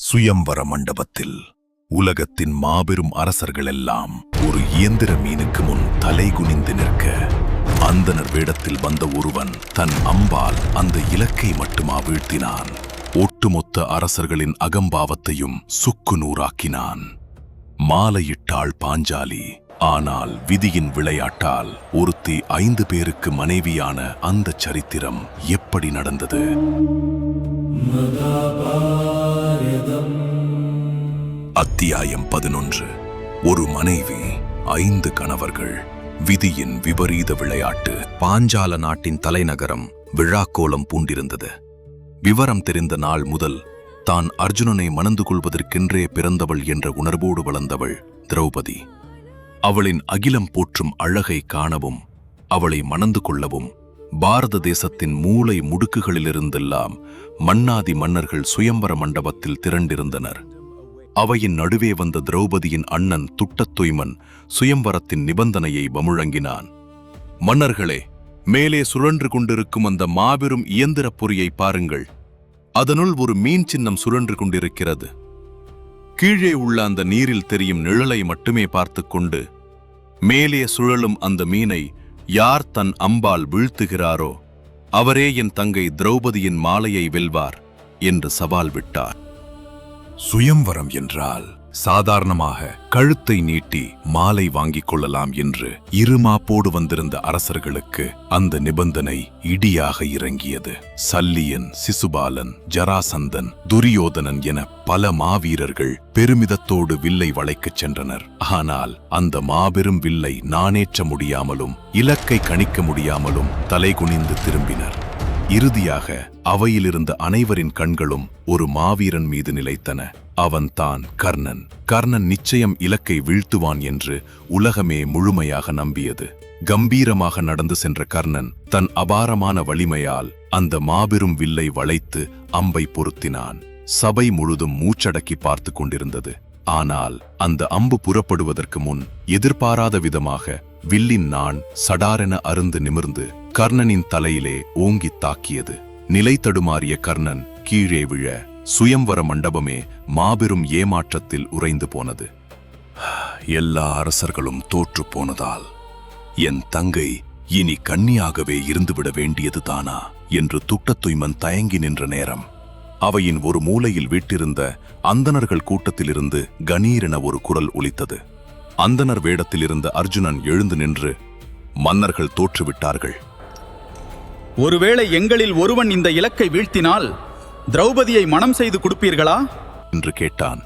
சுயம்வர மண்டபத்தில் உலகத்தின் மாபெரும் அரசர்களெல்லாம் ஒரு இயந்திர மீனுக்கு முன் தலை குனிந்து நிற்க, அந்தணர் வேடத்தில் வந்த ஒருவன் தன் அம்பால் அந்த இலக்கை மட்டுமா வீழ்த்தினான். ஒட்டுமொத்த அரசர்களின் அகம்பாவத்தையும் சுக்கு நூறாக்கினான். மாலையிட்டாள் பாஞ்சாலி. ஆனால் விதியின் விளையாட்டால் ஒருத்தி 5 பேருக்கு மனைவியான அந்த சரித்திரம் எப்படி நடந்தது? அத்தியாயம் 11. ஒரு மனைவி, 5 கணவர்கள். விதியின் விபரீத விளையாட்டு. பாஞ்சால நாட்டின் தலைநகரம் விழாக்கோலம் பூண்டிருந்தது. விவரம் தெரிந்த நாள் முதல் தான் அர்ஜுனனை மணந்து கொள்வதற்கென்றே பிறந்தவள் என்ற உணர்வோடு வளர்ந்தவள் திரௌபதி. அவளின் அகிலம் போற்றும் அழகை காணவும் அவளை மணந்து கொள்ளவும் பாரத தேசத்தின் மூலை முடுக்குகளிலிருந்தெல்லாம் மன்னாதி மன்னர்கள் சுயம்வர மண்டபத்தில் திரண்டிருந்தனர். அவையின் நடுவே வந்த திரௌபதியின் அண்ணன் துட்டத்தொய்மன் சுயம்வரத்தின் நிபந்தனையை வமுழங்கினான். மன்னர்களே, மேலே சுழன்று கொண்டிருக்கும் அந்த மாபெரும் இயந்திர பொறியை பாருங்கள். அதனுள் ஒரு மீன் சின்னம் சுழன்று கொண்டிருக்கிறது. கீழே உள்ள அந்த நீரில் தெரியும் நிழலை மட்டுமே பார்த்து கொண்டு மேலே சுழலும் அந்த மீனை யார் தன் அம்பால் வீழ்த்துகிறாரோ அவரே என் தங்கை திரௌபதியின் மாலையை வெல்வார் என்று சவால் விட்டார். சுயம்வரம் என்றால் சாதாரணமாக கழுத்தை நீட்டி மாலை வாங்கிக் கொள்ளலாம் என்று இருமாப்போடு வந்திருந்த அரசர்களுக்கு அந்த நிபந்தனை இடியாக இறங்கியது. சல்லியன், சிசுபாலன், ஜராசந்தன், துரியோதனன் என பல மாவீரர்கள் பெருமிதத்தோடு வில்லை வளைக்கச் சென்றனர். ஆனால் அந்த மாபெரும் வில்லை நாணேற்ற முடியாமலும் இலக்கை கணிக்க முடியாமலும் தலைகுனிந்து திரும்பினர். இறுதியாக அவையிலிருந்த அனைவரின் கண்களும் ஒரு மாவீரன் மீது நிலைத்தன. அவன் தான் கர்ணன். கர்ணன் நிச்சயம் இலக்கை வீழ்த்துவான் என்று உலகமே முழுமையாக நம்பியது. கம்பீரமாக நடந்து சென்ற கர்ணன் தன் அபாரமான வலிமையால் அந்த மாபெரும் வில்லை வளைத்து அம்பை பொருத்தினான். சபை முழுதும் மூச்சடக்கி பார்த்து கொண்டிருந்தது. ஆனால் அந்த அம்பு புறப்படுவதற்கு முன் எதிர்பாராத விதமாக வில்லின் நாண் சடாரென அருந்து நிமிர்ந்து கர்ணனின் தலையிலே ஓங்கித் தாக்கியது. நிலை தடுமாறிய கர்ணன் கீழே விழ சுயம்வர மண்டபமே மாபெரும் ஏமாற்றத்தில் உறைந்து போனது. எல்லா அரசர்களும் தோற்று போனதால் என் தங்கை இனி கன்னியாகவே இருந்துவிட வேண்டியதுதானா என்று துட்டத்தொய்மன் தயங்கி நின்ற நேரம் அவையின் ஒரு மூலையில் வீட்டிருந்த அந்தணர்கள் கூட்டத்திலிருந்து கணீரென ஒரு குரல் ஒலித்தது. அந்தணர் வேடத்தில் இருந்த அர்ஜுனன் எழுந்து நின்று, மன்னர்கள் தோற்றுவிட்டார்கள். ஒருவேளை எங்களில் ஒருவன் இந்த இலக்கை வீழ்த்தினால் திரௌபதியை மணம் செய்து கொடுப்பீர்களா என்று கேட்டான்.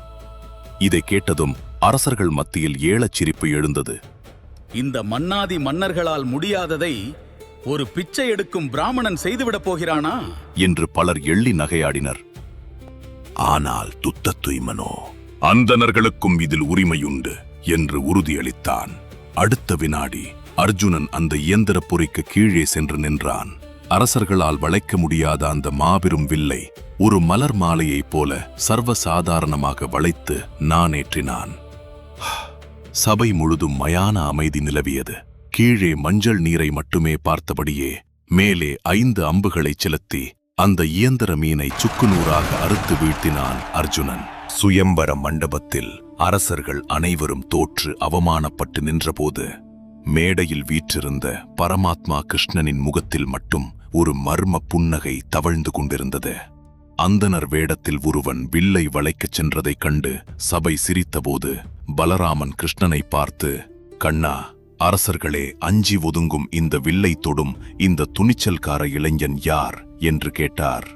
இதை கேட்டதும் அரசர்கள் மத்தியில் ஏளச் சிரிப்பு எழுந்தது. இந்த மன்னாதி மன்னர்களால் முடியாததை ஒரு பிச்சை எடுக்கும் பிராமணன் செய்துவிடப் போகிறானா என்று பலர் எள்ளி நகையாடினர். ஆனால் துட்டத்தொய்மனோ அந்தணர்களுக்கும் இதில் உரிமையுண்டு என்று உறுதியளித்தான். அடுத்த வினாடி அர்ஜுனன் அந்த இயந்திர பொறிக்கு கீழே சென்று நின்றான். அரசர்களால் வளைக்க முடியாத அந்த மாபெரும் வில்லை ஒரு மலர் மாலையைப் போல சர்வசாதாரணமாக வளைத்து நாணேற்றினான். சபை முழுதும் மயான அமைதி நிலவியது. கீழே மஞ்சள் நீரை மட்டுமே பார்த்தபடியே மேலே 5 அம்புகளை செலுத்தி அந்த இயந்திர மீனை சுக்குநூறாக அறுத்து வீழ்த்தினான் அர்ஜுனன். சுயம்வர மண்டபத்தில் அரசர்கள் அனைவரும் தோற்று அவமானப்பட்டு நின்றபோது மேடையில் வீற்றிருந்த பரமாத்மா கிருஷ்ணனின் முகத்தில் மட்டும் ஒரு மர்ம புன்னகை தவழ்ந்து கொண்டிருந்தது. அந்தணர் வேடத்தில் ஒருவன் வில்லை வளைக்கச் சென்றதைக் கண்டு சபை சிரித்தபோது பலராமன் கிருஷ்ணனை பார்த்து, கண்ணா, அரசர்களே அஞ்சி ஒதுங்கும் இந்த வில்லை தொடும் இந்த துணிச்சல்கார இளைஞன் யார் என்று கேட்டார்.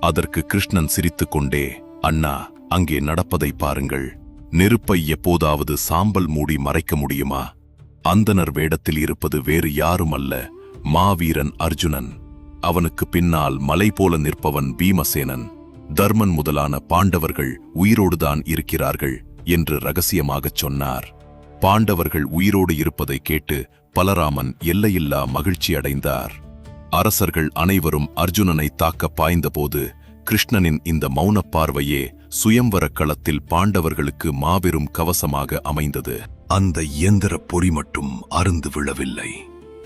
அதற்கு கிருஷ்ணன் சிரித்துக்கொண்டே, அண்ணா, அங்கே நடப்பதை பாருங்கள். நெருப்பை எப்போதாவது சாம்பல் மூடி மறைக்க முடியுமா? அந்தணர் வேடத்தில் இருப்பது வேறு யாருமல்ல, மாவீரன் அர்ஜுனன். அவனுக்கு பின்னால் மலை போல நிற்பவன் பீமசேனன். தர்மன் முதலான பாண்டவர்கள் உயிரோடுதான் இருக்கிறார்கள் என்று ரகசியமாகச் சொன்னார். பாண்டவர்கள் உயிரோடு இருப்பதை கேட்டு பலராமன் எல்லையில்லா மகிழ்ச்சி அடைந்தார். அரசர்கள் அனைவரும் அர்ஜுனனை தாக்க பாய்ந்தபோது கிருஷ்ணனின் இந்த மௌனப் பார்வையே சுயம்வர களத்தில் பாண்டவர்களுக்கு மாபெரும் கவசமாக அமைந்தது. அந்த இயந்திர பொறி மட்டும் அருந்து விழவில்லை.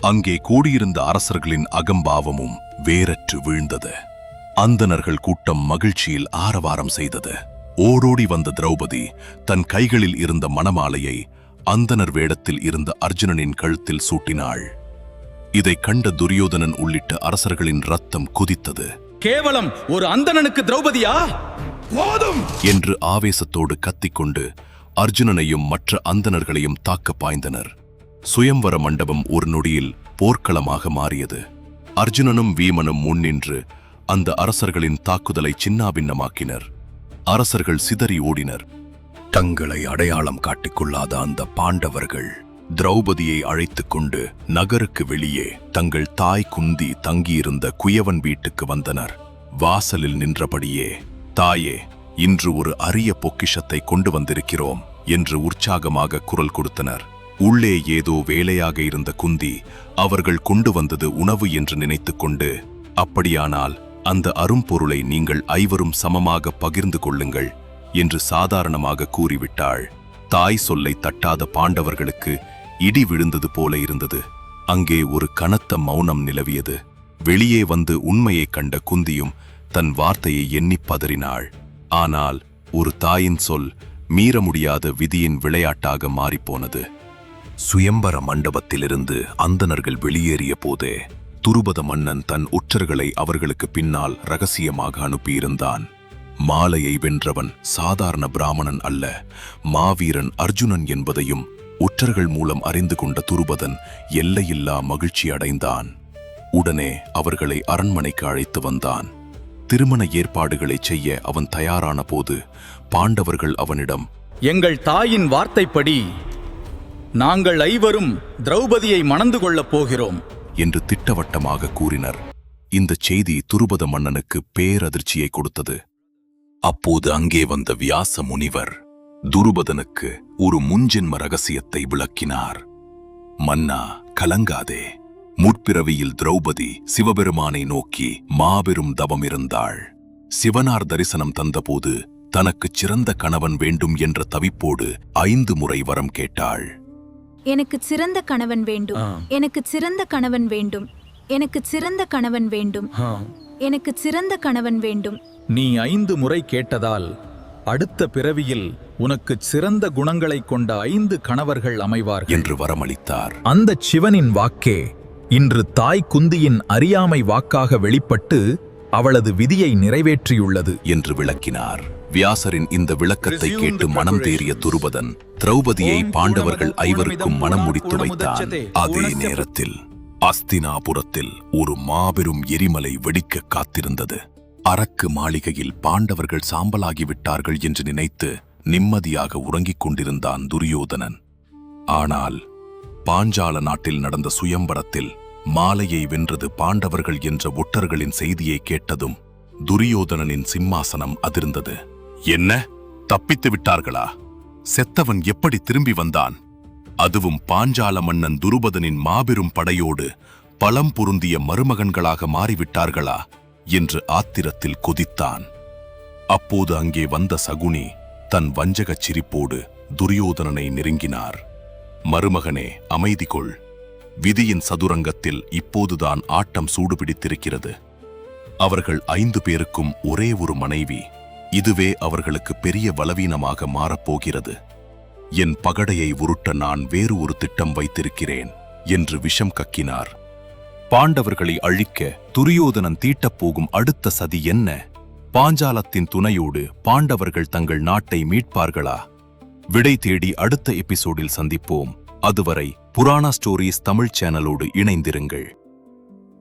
அங்கே கூடியிருந்த அரசர்களின் அகம்பாவமும் வேரற்று வீழ்ந்தது. அந்தணர்கள் கூட்டம் மகிழ்ச்சியில் ஆரவாரம் செய்தது. ஓடோடி வந்த திரௌபதி தன் கைகளில் இருந்த மணமாலையை அந்தணர் வேடத்தில் இருந்த அர்ஜுனனின் கழுத்தில் சூட்டினாள். இதைக் கண்ட துரியோதனன் உள்ளிட்ட அரசர்களின் ரத்தம் குதித்தது. கேவலம் ஒரு அந்தணனுக்கு திரௌபதியா? போதும் என்று ஆவேசத்தோடு கத்திக்கொண்டு அர்ஜுனனையும் மற்ற அந்தணர்களையும் தாக்க பாய்ந்தனர். சுயம்வர மண்டபம் ஒரு நொடியில் போர்க்களமாக மாறியது. அர்ஜுனனும் வீமனும் முன்னின்று அந்த அரசர்களின் தாக்குதலை சின்னாபின்னமாக்கினர். அரசர்கள் சிதறி ஓடினர். தங்களை அடையாளம் காட்டிக்கொள்ளாத அந்த பாண்டவர்கள் திரௌபதியை அழைத்துக் கொண்டு நகருக்கு வெளியே தங்கள் தாய் குந்தி தங்கியிருந்த குயவன் வீட்டுக்கு வந்தனர். வாசலில் நின்றபடியே, தாயே, இன்று ஒரு அரிய பொக்கிஷத்தை கொண்டு வந்திருக்கிறோம் என்று உற்சாகமாக குரல் கொடுத்தனர். உள்ளே ஏதோ வேலையாக இருந்த குந்தி அவர்கள் கொண்டு வந்தது உணவு என்று நினைத்துக் கொண்டு, அப்படியானால் அந்த அரும்பொருளை நீங்கள் ஐவரும் சமமாக பகிர்ந்து கொள்ளுங்கள் என்று சாதாரணமாக கூறிவிட்டாள். தாய் சொல்லை தட்டாத பாண்டவர்களுக்கு இடி விழுந்தது போல இருந்தது. அங்கே ஒரு கனத்த மௌனம் நிலவியது. வெளியே வந்து உண்மையைக் கண்ட குந்தியும் தன் வார்த்தையை எண்ணிப் பதறினாள். ஆனால் ஒரு தாயின் சொல் மீற முடியாத விதியின் விளையாட்டாக மாறிப்போனது. சுயம்பர மண்டபத்திலிருந்து அந்தணர்கள் வெளியேறிய போதே துருபத மன்னன் தன் உற்றர்களை அவர்களுக்கு பின்னால் ரகசியமாக அனுப்பியிருந்தான். மாலையை வென்றவன் சாதாரண பிராமணன் அல்ல, மாவீரன் அர்ஜுனன் என்பதையும் உற்றர்கள் மூலம் அறிந்து கொண்ட துருபதன் எல்லையில்லா மகிழ்ச்சி அடைந்தான். உடனே அவர்களை அரண்மனைக்கு அழைத்து வந்தான். திருமண ஏற்பாடுகளை செய்ய அவன் தயாரான போது பாண்டவர்கள் அவனிடம், எங்கள் தாயின் வார்த்தைப்படி நாங்கள் ஐவரும் திரௌபதியை மணந்து கொள்ளப் போகிறோம் என்று திட்டவட்டமாக கூறினர். இந்த செய்தி துருபத மன்னனுக்கு பேரதிர்ச்சியை கொடுத்தது. அப்போது அங்கே வந்த வியாச முனிவர் துருபதனுக்கு ஒரு முன்ஜென்ம ரகசியத்தை விளக்கினார். மன்னா, கலங்காதே. முற்பிறவியில் திரௌபதி சிவபெருமானை நோக்கி மாபெரும் தவம் இருந்தாள். சிவனார் தரிசனம் தந்தபோது தனக்குச் சிறந்த கணவன் வேண்டும் என்ற தவிப்போடு 5 முறை வரம் கேட்டாள். எனக்கு சிறந்த கணவன் வேண்டும், எனக்கு சிறந்த கணவன் வேண்டும், எனக்கு சிறந்த கணவன் வேண்டும், எனக்கு சிறந்த கணவன் வேண்டும். நீ 5 முறை கேட்டதால் அடுத்த பிறவியில் உனக்கு சிறந்த குணங்களைக் கொண்ட 5 கணவர்கள் அமைவார்கள் என்று வரமளித்தார். அந்த சிவனின் வாக்கே இன்று தாய் குந்தியின் அறியாமை வாக்காக வெளிப்பட்டு அவளது விதியை நிறைவேற்றியுள்ளது என்று விளக்கினார். வியாசரின் இந்த விளக்கத்தை கேட்டு மனம் தேறிய துருபதன் திரௌபதியை பாண்டவர்கள் ஐவருக்கும் மனம் முடித்து வைத்தான். அதே நேரத்தில் அஸ்தினாபுரத்தில் ஒரு மாபெரும் எரிமலை வெடிக்க காத்திருந்தது. அரக்கு மாளிகையில் பாண்டவர்கள் சாம்பலாகிவிட்டார்கள் என்று நினைத்து நிம்மதியாக உறங்கிக் கொண்டிருந்தான் துரியோதனன். ஆனால் பாஞ்சால நாட்டில் நடந்த சுயம்பரத்தில் மாலையை வென்றது பாண்டவர்கள் என்ற ஒற்றர்களின் செய்தியை கேட்டதும் துரியோதனனின் சிம்மாசனம் அதிர்ந்தது. என்ன, தப்பித்து விட்டார்களா? செத்தவன் எப்படி திரும்பி வந்தான்? அதுவும் பாஞ்சால மன்னன் துருபதனின் மாபெரும் படையோடு பலம் பொருந்திய மருமகன்களாக மாறிவிட்டார்களா என்று ஆத்திரத்தில் கொதித்தான். அப்போது அங்கே வந்த சகுனி தன் வஞ்சகச் சிரிப்போடு துரியோதனனை நெருங்கினார். மருமகனே, அமைதி கொள். விதியின் சதுரங்கத்தில் இப்போதுதான் ஆட்டம் சூடுபிடித்திருக்கிறது. அவர்கள் 5 பேருக்கும் ஒரே ஒரு மனைவி. இதுவே அவர்களுக்கு பெரிய பலவீனமாக மாறப்போகிறது. என் பகடையை உருட்ட நான் வேறு ஒரு திட்டம் வைத்திருக்கிறேன் என்று விஷம் கக்கினார். பாண்டவர்களை அழிக்க துரியோதனன் தீட்டப்போகும் அடுத்த சதி என்ன? பாஞ்சாலத்தின் துணையோடு பாண்டவர்கள் தங்கள் நாட்டை மீட்பார்களா? விடை தேடி அடுத்த எபிசோடில் சந்திப்போம். அதுவரை புராணா ஸ்டோரிஸ் தமிழ் சேனலோடு இணைந்திருங்கள்.